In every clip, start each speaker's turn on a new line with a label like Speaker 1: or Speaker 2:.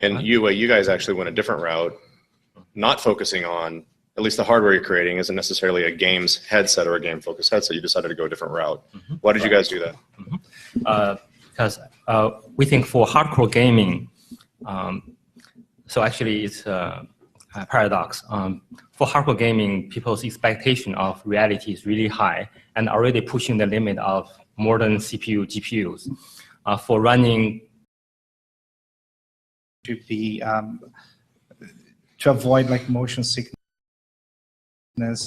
Speaker 1: And you guys actually went a different route, not focusing on, at least the hardware you're creating isn't necessarily a games headset or a game-focused headset. You decided to go a different route. Why did you guys do that?
Speaker 2: Because we think for hardcore gaming, so actually it's a paradox. For hardcore gaming, people's expectation of reality is really high and already pushing the limit of modern CPU, GPUs. For running
Speaker 3: to be to avoid like motion sickness.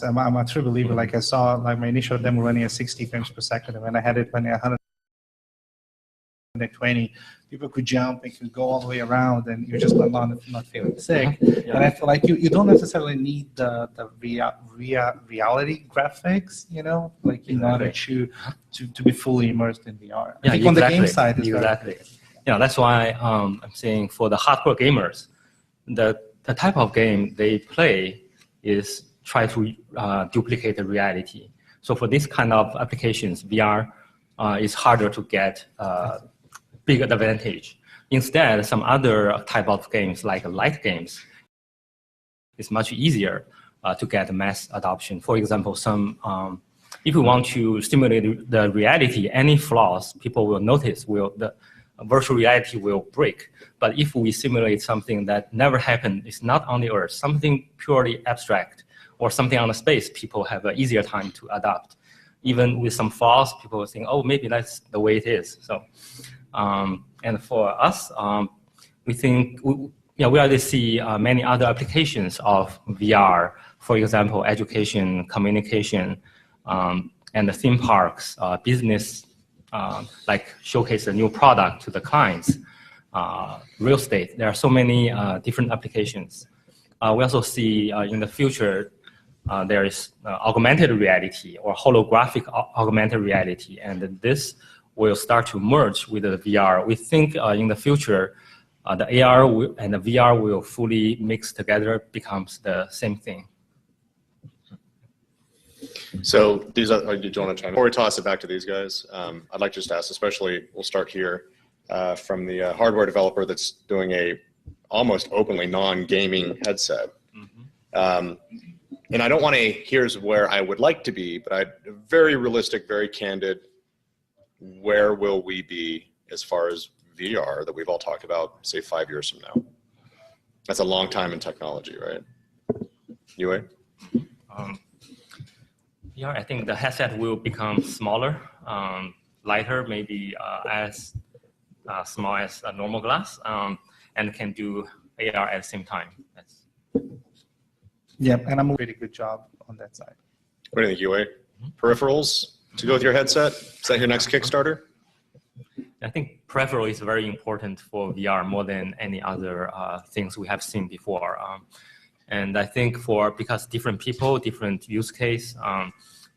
Speaker 3: I'm a true believer. Like I saw like my initial demo running at 60 frames per second, and when I had it running at 120, people could jump and could go all the way around, and you're just not feeling sick. Yeah. And I feel like you don't necessarily need the reality graphics, you know, like in order to be fully immersed in VR. I think on the game side,
Speaker 2: exactly. Yeah, that's why I'm saying for the hardcore gamers, the type of game they play is try to duplicate the reality. So for this kind of applications, VR is harder to get big advantage. Instead, some other type of games like light games is much easier to get mass adoption. For example, some if you want to stimulate the reality, any flaws people will notice, the virtual reality will break. But if we simulate something that never happened, it's not on the Earth, something purely abstract, or something on the space, people have an easier time to adopt. Even with some flaws, people will think, oh, maybe that's the way it is. So, and for us, we think, we already see many other applications of VR, for example, education, communication, and the theme parks, business, like showcase a new product to the clients, real estate. There are so many different applications. We also see in the future, there is augmented reality or holographic augmented reality, and this will start to merge with the VR. We think in the future, the AR and the VR will fully mix together, becomes the same thing.
Speaker 1: So these are, did you want to chime in? Before we toss it back to these guys, I'd like to just ask, especially, we'll start here, from the hardware developer that's doing a almost openly non-gaming headset. And I don't want to, here's where I would like to be, but very realistic, very candid, where will we be as far as VR that we've all talked about, say 5 years from now? That's a long time in technology, right? Yue?
Speaker 2: VR, I think the headset will become smaller, lighter, maybe as small as a normal glass, and can do AR at the same time.
Speaker 3: Yeah, and I'm doing a pretty good job on that side.
Speaker 1: What do you think, Yue? Peripherals to go with your headset? Is that your next Kickstarter?
Speaker 2: I think peripheral is very important for VR more than any other things we have seen before. And I think because different people, different use case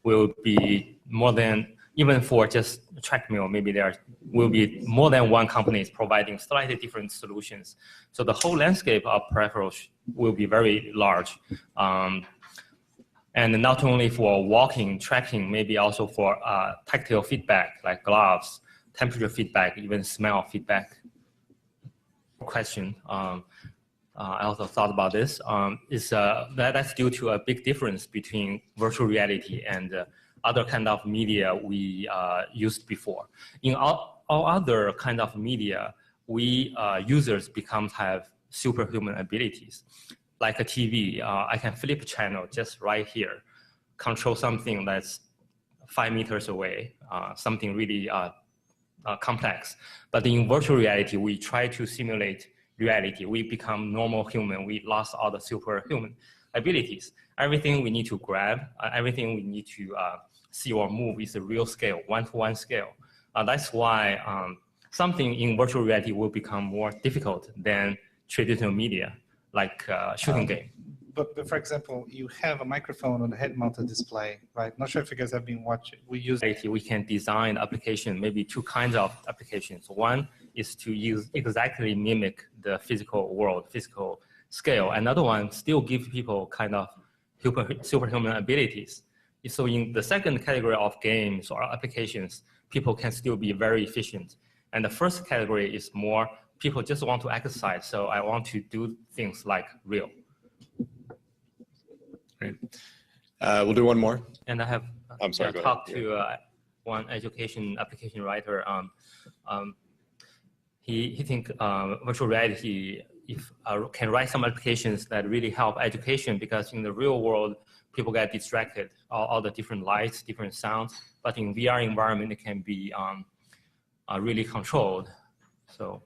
Speaker 2: will be more than, even for just treadmill, maybe there will be more than one company providing slightly different solutions. So the whole landscape of peripherals will be very large. And not only for walking, tracking, maybe also for tactile feedback, like gloves, temperature feedback, even smell feedback. Question. I also thought about this, that's due to a big difference between virtual reality and other kind of media we used before. In all other kind of media, we users have superhuman abilities. Like a TV, I can flip a channel just right here, control something that's 5 meters away, something really complex. But in virtual reality, we try to simulate reality. We become normal human. We lost all the superhuman abilities. Everything we need to grab, everything we need to see or move is a real scale, one-to-one scale. That's why something in virtual reality will become more difficult than traditional media, like shooting game.
Speaker 3: But for example, you have a microphone on the head-mounted display, right? Not sure if you guys have been watching.
Speaker 2: We can design application, maybe 2 kinds of applications. One is to exactly mimic the physical world, physical scale. Another one still give people kind of superhuman abilities. So in the second category of games or applications, people can still be very efficient. And the first category is more people just want to exercise, so I want to do things like real.
Speaker 1: Great. We'll do one more.
Speaker 2: And I have
Speaker 1: I'm sorry, go
Speaker 2: talked
Speaker 1: ahead.
Speaker 2: to one education application writer. He think virtual reality can write some applications that really help education, because in the real world, people get distracted, all the different lights, different sounds. But in VR environment, it can be really controlled. So